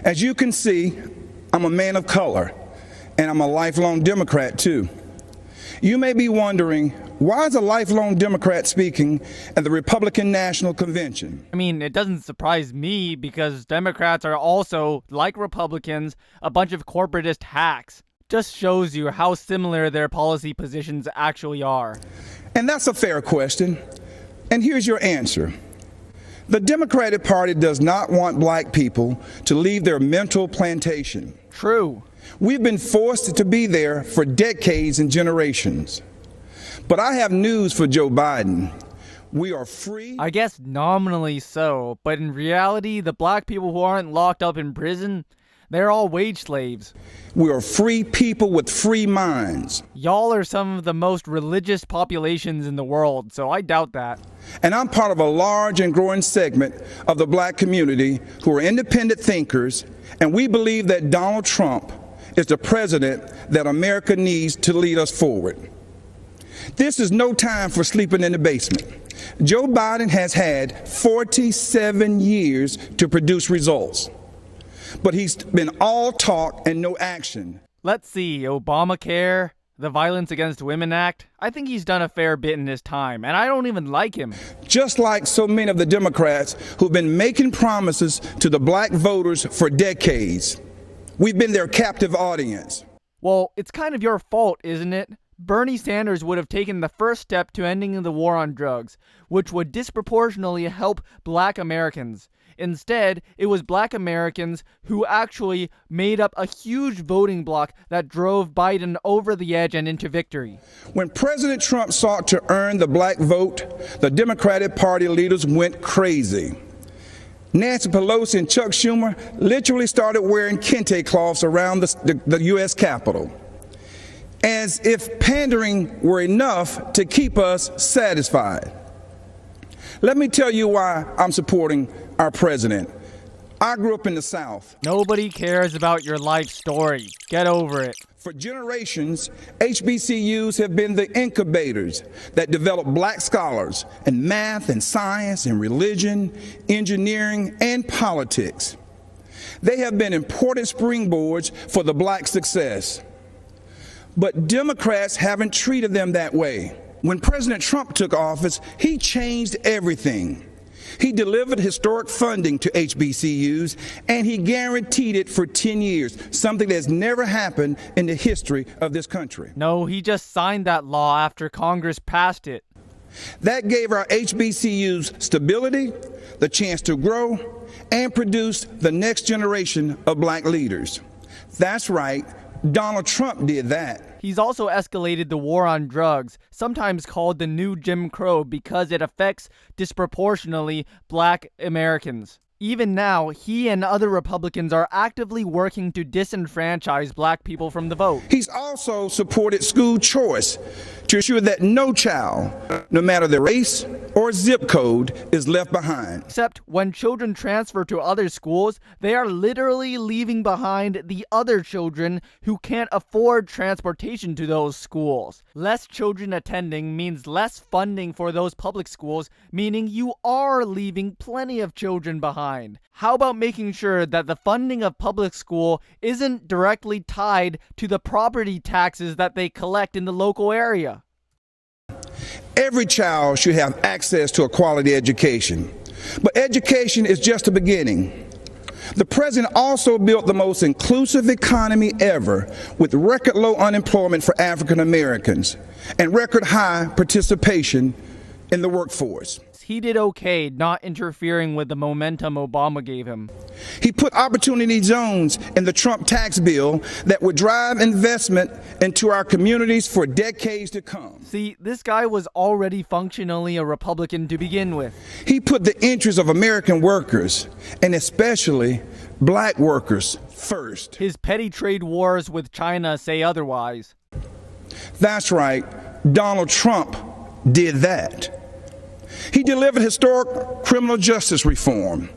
As you can see, I'm a man of color, and I'm a lifelong Democrat too. You may be wondering, why is a lifelong Democrat speaking at the Republican National Convention? I mean, it doesn't surprise me because Democrats are also, like Republicans, a bunch of corporatist hacks. Just shows you how similar their policy positions actually are. And that's a fair question. And here's your answer. The Democratic Party does not want black people to leave their mental plantation. True. We've been forced to be there for decades and generations. But I have news for Joe Biden. We are free. I guess nominally so, but in reality, the black people who aren't locked up in prison, they're all wage slaves. We are free people with free minds. Y'all are some of the most religious populations in the world, so I doubt that. And I'm part of a large and growing segment of the black community who are independent thinkers, and we believe that Donald Trump is the president that America needs to lead us forward. This is no time for sleeping in the basement. Joe Biden has had 47 years to produce results. But he's been all talk and no action. Let's see, Obamacare, the Violence Against Women Act. I think he's done a fair bit in his time, and I don't even like him. Just like so many of the Democrats who've been making promises to the black voters for decades. We've been their captive audience. Well, it's kind of your fault, isn't it? Bernie Sanders would have taken the first step to ending the war on drugs, which would disproportionately help black Americans. Instead, it was black Americans who actually made up a huge voting bloc that drove Biden over the edge and into victory. When President Trump sought to earn the black vote, the Democratic Party leaders went crazy. Nancy Pelosi and Chuck Schumer literally started wearing kente cloths around the U.S. Capitol, as if pandering were enough to keep us satisfied. Let me tell you why I'm supporting our president. I grew up in the South. Nobody cares about your life story. Get over it. For generations, HBCUs have been the incubators that develop black scholars in math and science and religion, engineering, and politics. They have been important springboards for the black success. But Democrats haven't treated them that way. When President Trump took office, he changed everything. He delivered historic funding to HBCUs, and he guaranteed it for 10 years, something that's never happened in the history of this country. No, he just signed that law after Congress passed it. That gave our HBCUs stability, the chance to grow, and produce the next generation of black leaders. That's right, Donald Trump did that. He's also escalated the war on drugs, sometimes called the new Jim Crow because it affects disproportionately black Americans. Even now, he and other Republicans are actively working to disenfranchise black people from the vote. He's also supported school choice to ensure that no child, no matter their race or zip code, is left behind. Except when children transfer to other schools, they are literally leaving behind the other children who can't afford transportation to those schools. Less children attending means less funding for those public schools, meaning you are leaving plenty of children behind. How about making sure that the funding of public school isn't directly tied to the property taxes that they collect in the local area? Every child should have access to a quality education. But education is just the beginning. The president also built the most inclusive economy ever, with record low unemployment for African Americans and record high participation in the workforce. He did okay not interfering with the momentum Obama gave him. He put opportunity zones in the Trump tax bill that would drive investment into our communities for decades to come. See, this guy was already functionally a Republican to begin with. He put the interests of American workers, and especially black workers, first. His petty trade wars with China say otherwise. That's right, Donald Trump did that. He delivered historic criminal justice reform.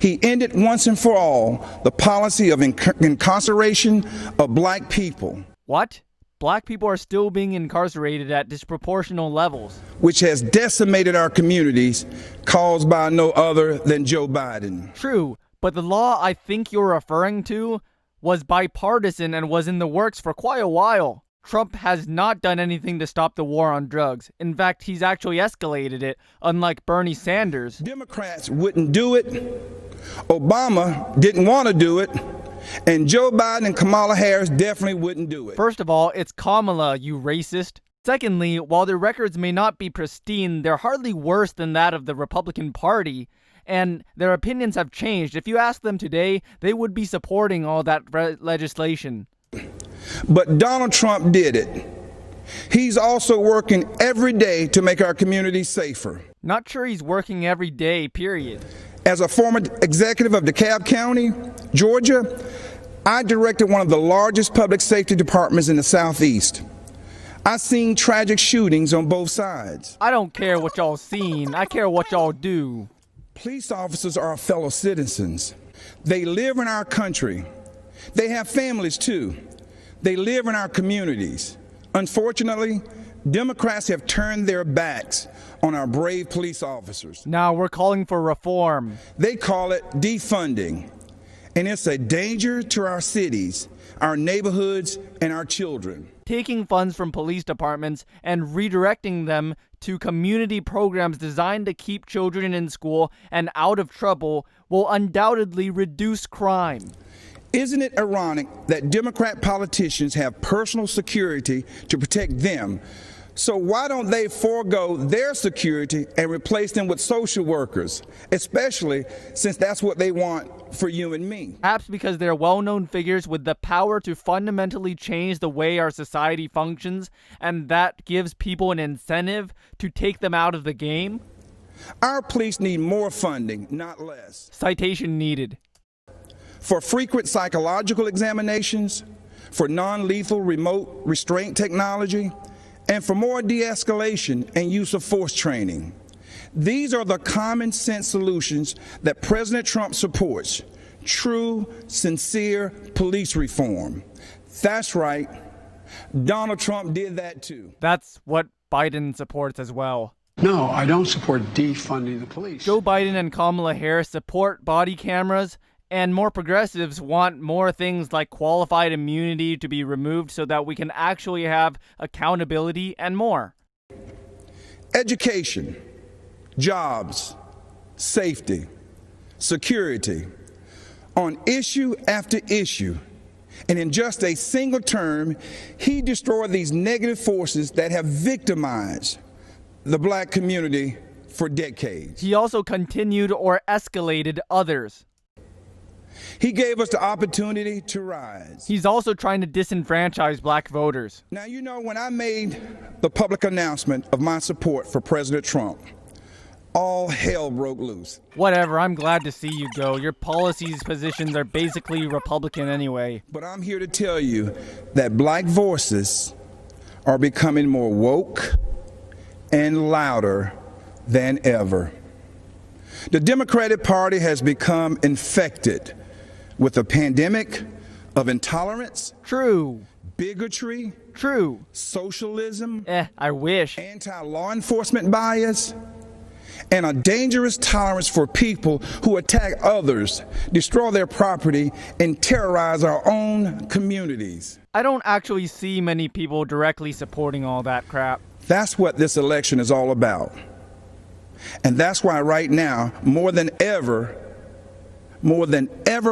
He ended once and for all the policy of incarceration of black people. What? Black people are still being incarcerated at disproportional levels. Which has decimated our communities, caused by no other than Joe Biden. True, But the law I think you're referring to was bipartisan and was in the works for quite a while. Trump has not done anything to stop the war on drugs. In fact, he's actually escalated it, unlike Bernie Sanders. Democrats wouldn't do it. Obama didn't want to do it. And Joe Biden and Kamala Harris definitely wouldn't do it. First of all, it's Kamala, you racist. Secondly, while their records may not be pristine, they're hardly worse than that of the Republican Party. And their opinions have changed. If you ask them today, they would be supporting all that legislation. But Donald Trump did it. He's also working every day to make our communities safer. Not sure he's working every day, period. As a former executive of DeKalb County, Georgia, I directed one of the largest public safety departments in the Southeast. I've seen tragic shootings on both sides. I don't care what y'all seen. I care what y'all do. Police officers are our fellow citizens. They live in our country. They have families too. They live in our communities. Unfortunately, Democrats have turned their backs on our brave police officers. Now we're calling for reform. They call it defunding. And it's a danger to our cities, our neighborhoods, and our children. Taking funds from police departments and redirecting them to community programs designed to keep children in school and out of trouble will undoubtedly reduce crime. Isn't it ironic that Democrat politicians have personal security to protect them? So why don't they forego their security and replace them with social workers, especially since that's what they want for you and me? Perhaps because they're well-known figures with the power to fundamentally change the way our society functions, and that gives people an incentive to take them out of the game? Our police need more funding, not less. Citation needed. For frequent psychological examinations, for non-lethal remote restraint technology, and for more de-escalation and use of force training. These are the common sense solutions that President Trump supports. True, sincere police reform. That's right. Donald Trump did that too. That's what Biden supports as well. No, I don't support defunding the police. Joe Biden and Kamala Harris support body cameras, and more progressives want more things like qualified immunity to be removed so that we can actually have accountability and more. Education, jobs, safety, security, on issue after issue. And in just a single term, he destroyed these negative forces that have victimized the black community for decades. He also continued or escalated others. He gave us the opportunity to rise. He's also trying to disenfranchise black voters. Now, you know, when I made the public announcement of my support for President Trump, all hell broke loose. Whatever, I'm glad to see you go. Your policies, positions are basically Republican anyway. But I'm here to tell you that black voices are becoming more woke and louder than ever. The Democratic Party has become infected with a pandemic of intolerance, True. bigotry, True. socialism, I wish. anti-law enforcement bias, and a dangerous tolerance for people who attack others, destroy their property, and terrorize our own communities. I don't actually see many people directly supporting all that crap. That's what this election is all about. And that's why right now, more than ever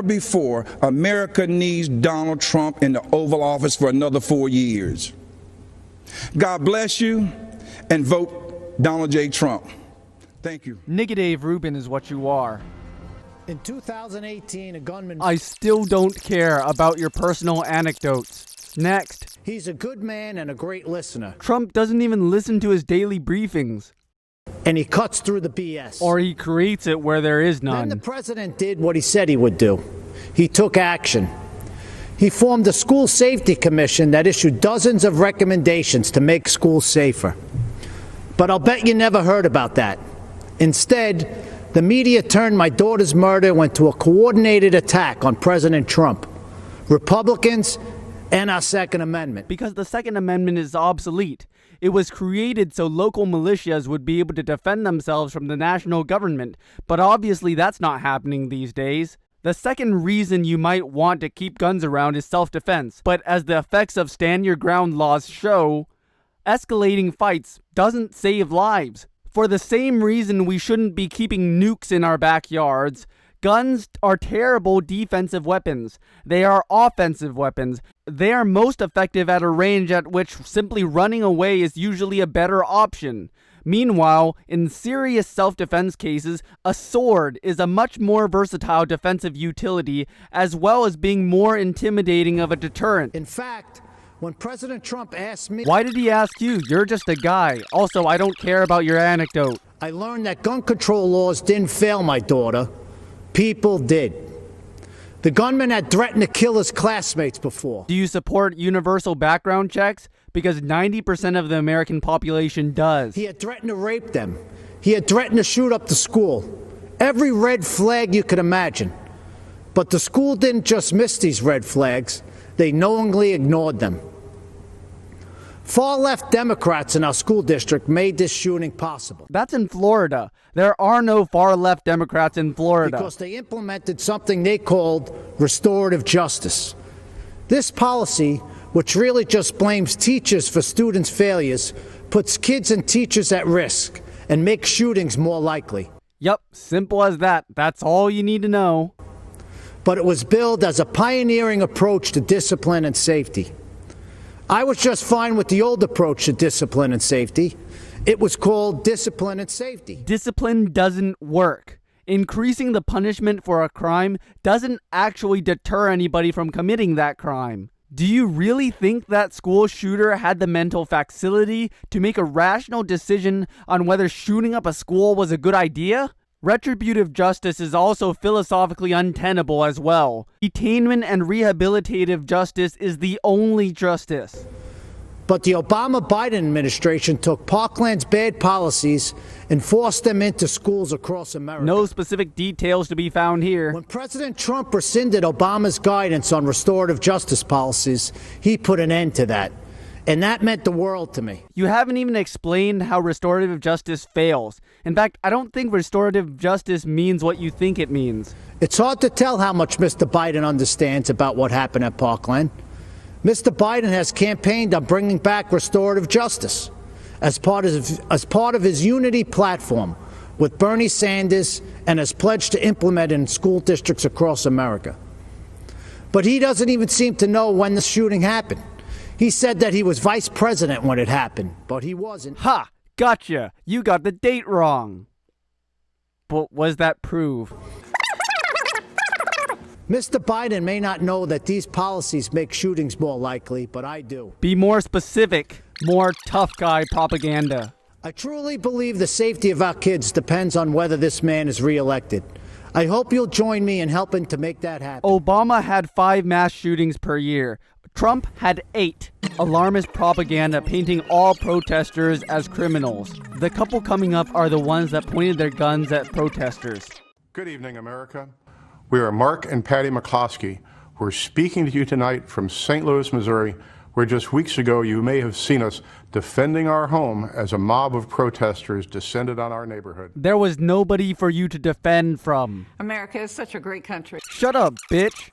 before, America needs Donald Trump in the Oval Office for another 4 years. God bless you, and vote Donald J. Trump. Thank you. Nigga Rubin is what you are. In 2018, a gunman... I still don't care about your personal anecdotes. Next. He's a good man and a great listener. Trump doesn't even listen to his daily briefings. And he cuts through the BS. Or he creates it where there is Then the none. president did what he said he would do. He took action. He formed a school safety commission that issued dozens of recommendations to make schools safer. But I'll bet you never heard about that. Instead, the media turned my daughter's murder into a coordinated attack on President Trump, Republicans, and our Second Amendment. Because the Second Amendment is obsolete. It was created so local militias would be able to defend themselves from the national government. But obviously that's not happening these days. The second reason you might want to keep guns around is self-defense, but as the effects of stand-your-ground laws show, escalating fights doesn't save lives. For the same reason we shouldn't be keeping nukes in our backyards, guns are terrible defensive weapons. They are offensive weapons. They are most effective at a range at which simply running away is usually a better option. Meanwhile, in serious self-defense cases, a sword is a much more versatile defensive utility, as well as being more intimidating of a deterrent. In fact, when President Trump asked me, Why did he ask you? You're just a guy. Also, I don't care about your anecdote. I learned that gun control laws didn't fail my daughter. People did. The gunman had threatened to kill his classmates before. Do you support universal background checks? Because 90% of the American population does. He had threatened to rape them. He had threatened to shoot up the school. Every red flag you could imagine. But the school didn't just miss these red flags. They knowingly ignored them. Far-left Democrats in our school district made this shooting possible. That's in Florida. There are no far-left Democrats in Florida. Because they implemented something they called restorative justice. This policy, which really just blames teachers for students' failures, puts kids and teachers at risk and makes shootings more likely. Yep, simple as that. That's all you need to know. But it was billed as a pioneering approach to discipline and safety. I was just fine with the old approach to discipline and safety. It was called discipline and safety. Discipline doesn't work. Increasing the punishment for a crime doesn't actually deter anybody from committing that crime. Do you really think that school shooter had the mental facility to make a rational decision on whether shooting up a school was a good idea? Retributive justice is also philosophically untenable as well. Detainment and rehabilitative justice is the only justice. But the Obama-Biden administration took Parkland's bad policies and forced them into schools across America. No specific details to be found here. When President Trump rescinded Obama's guidance on restorative justice policies, he put an end to that. And that meant the world to me. You haven't even explained how restorative justice fails. In fact, I don't think restorative justice means what you think it means. It's hard to tell how much Mr. Biden understands about what happened at Parkland. Mr. Biden has campaigned on bringing back restorative justice as part of his unity platform with Bernie Sanders and has pledged to implement it in school districts across America. But he doesn't even seem to know when the shooting happened. He said that he was vice president when it happened, but he wasn't. Ha! Gotcha! You got the date wrong. But what does that prove? Mr. Biden may not know that these policies make shootings more likely, but I do. Be more specific. More tough guy propaganda. I truly believe the safety of our kids depends on whether this man is reelected. I hope you'll join me in helping to make that happen. Obama had 5 mass shootings per year. Trump had 8. Alarmist propaganda painting all protesters as criminals. The couple coming up are the ones that pointed their guns at protesters. Good evening, America. We are Mark and Patty McCloskey. We're speaking to you tonight from St. Louis, Missouri, where just weeks ago you may have seen us defending our home as a mob of protesters descended on our neighborhood. There was nobody for you to defend from. America is such a great country. Shut up, bitch.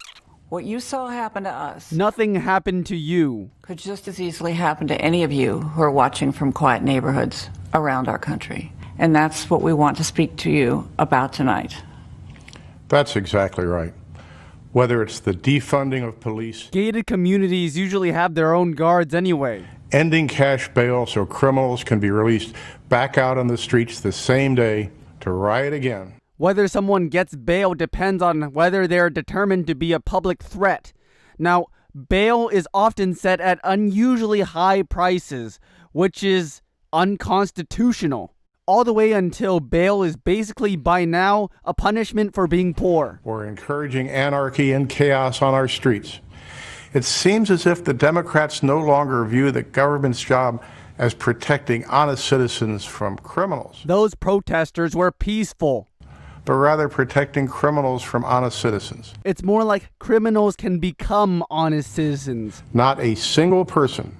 What you saw happen to us Nothing happened to you. could just as easily happen to any of you who are watching from quiet neighborhoods around our country. And that's what we want to speak to you about tonight. That's exactly right. Whether it's the defunding of police, Gated communities usually have their own guards anyway. ending cash bail so criminals can be released back out on the streets the same day to riot again. Whether someone gets bail depends on whether they're determined to be a public threat. Now, bail is often set at unusually high prices, which is unconstitutional. All the way until bail is basically by now a punishment for being poor. Or encouraging anarchy and chaos on our streets. It seems as if the Democrats no longer view the government's job as protecting honest citizens from criminals, Those protesters were peaceful. but rather protecting criminals from honest citizens. It's more like criminals can become honest citizens. Not a single person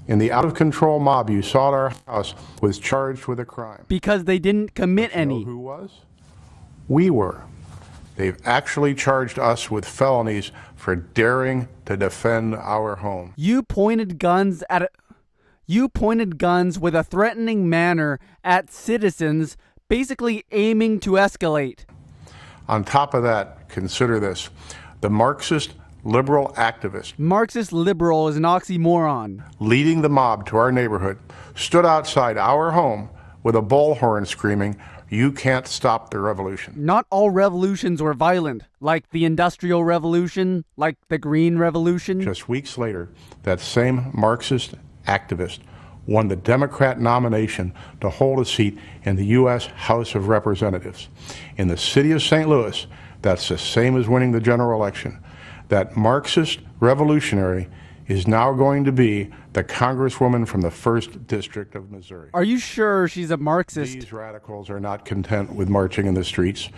in the out-of-control mob you saw at our house was charged with a crime. Because they didn't commit You know any. who was? We were. They've actually charged us with felonies for daring to defend our home. You pointed guns with a threatening manner at citizens, basically aiming to escalate. On top of that, consider this. The Marxist liberal activist, Marxist liberal is an oxymoron, leading the mob to our neighborhood, stood outside our home with a bullhorn screaming, "You can't stop the revolution." Not all revolutions were violent, like the Industrial Revolution, like the Green Revolution. Just weeks later, that same Marxist activist won the Democrat nomination to hold a seat in the U.S. House of Representatives. In the city of St. Louis, that's the same as winning the general election. That Marxist revolutionary is now going to be the congresswoman from the 1st District of Missouri. Are you sure she's a Marxist? These radicals are not content with marching in the streets.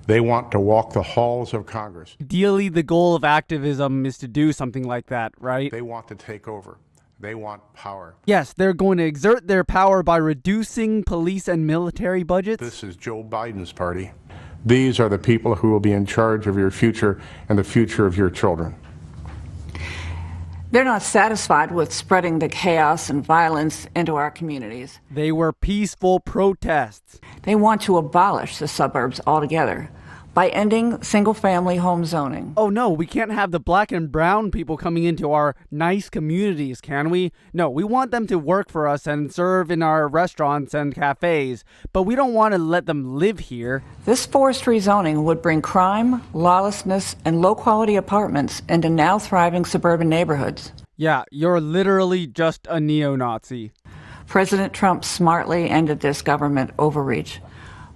They want to walk the halls of Congress. Ideally, the goal of activism is to do something like that, right? They want to take over. They want power. Yes, they're going to exert their power by reducing police and military budgets. This is Joe Biden's party. These are the people who will be in charge of your future and the future of your children. They're not satisfied with spreading the chaos and violence into our communities. They were peaceful protests. They want to abolish the suburbs altogether by ending single-family home zoning. Oh no, we can't have the black and brown people coming into our nice communities, can we? No, we want them to work for us and serve in our restaurants and cafes, but we don't want to let them live here. This forced rezoning would bring crime, lawlessness, and low-quality apartments into now thriving suburban neighborhoods. Yeah, you're literally just a neo-Nazi. President Trump smartly ended this government overreach,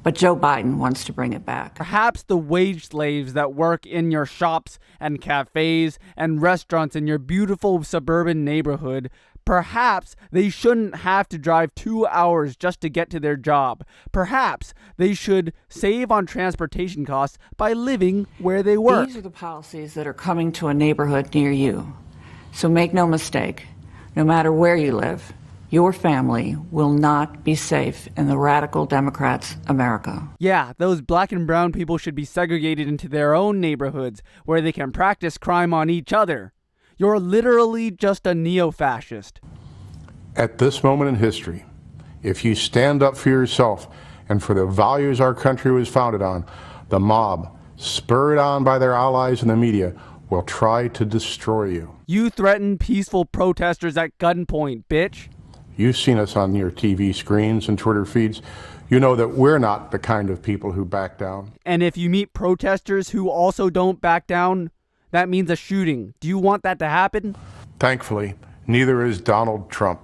but Joe Biden wants to bring it back. Perhaps the wage slaves that work in your shops and cafes and restaurants in your beautiful suburban neighborhood, perhaps they shouldn't have to drive 2 hours just to get to their job. Perhaps they should save on transportation costs by living where they work. These are the policies that are coming to a neighborhood near you. So make no mistake, no matter where you live, your family will not be safe in the radical Democrats' America. Yeah, those black and brown people should be segregated into their own neighborhoods where they can practice crime on each other. You're literally just a neo-fascist. At this moment in history, if you stand up for yourself and for the values our country was founded on, the mob, spurred on by their allies in the media, will try to destroy you. You threaten peaceful protesters at gunpoint, bitch. You've seen us on your TV screens and Twitter feeds. You know that we're not the kind of people who back down. And if you meet protesters who also don't back down, that means a shooting. Do you want that to happen? Thankfully, neither is Donald Trump.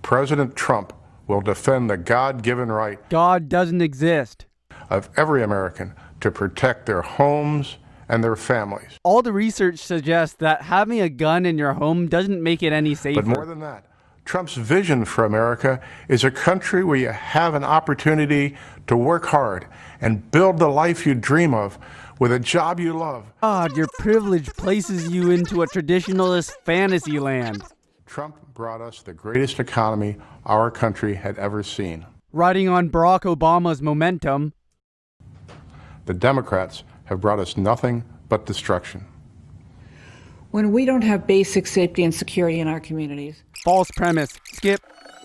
President Trump will defend the God-given right God doesn't exist. of every American to protect their homes and their families. All the research suggests that having a gun in your home doesn't make it any safer. But more than that, Trump's vision for America is a country where you have an opportunity to work hard and build the life you dream of with a job you love. God, your privilege places you into a traditionalist fantasy land. Trump brought us the greatest economy our country had ever seen. Riding on Barack Obama's momentum. The Democrats have brought us nothing but destruction. When we don't have basic safety and security in our communities, False premise. Skip.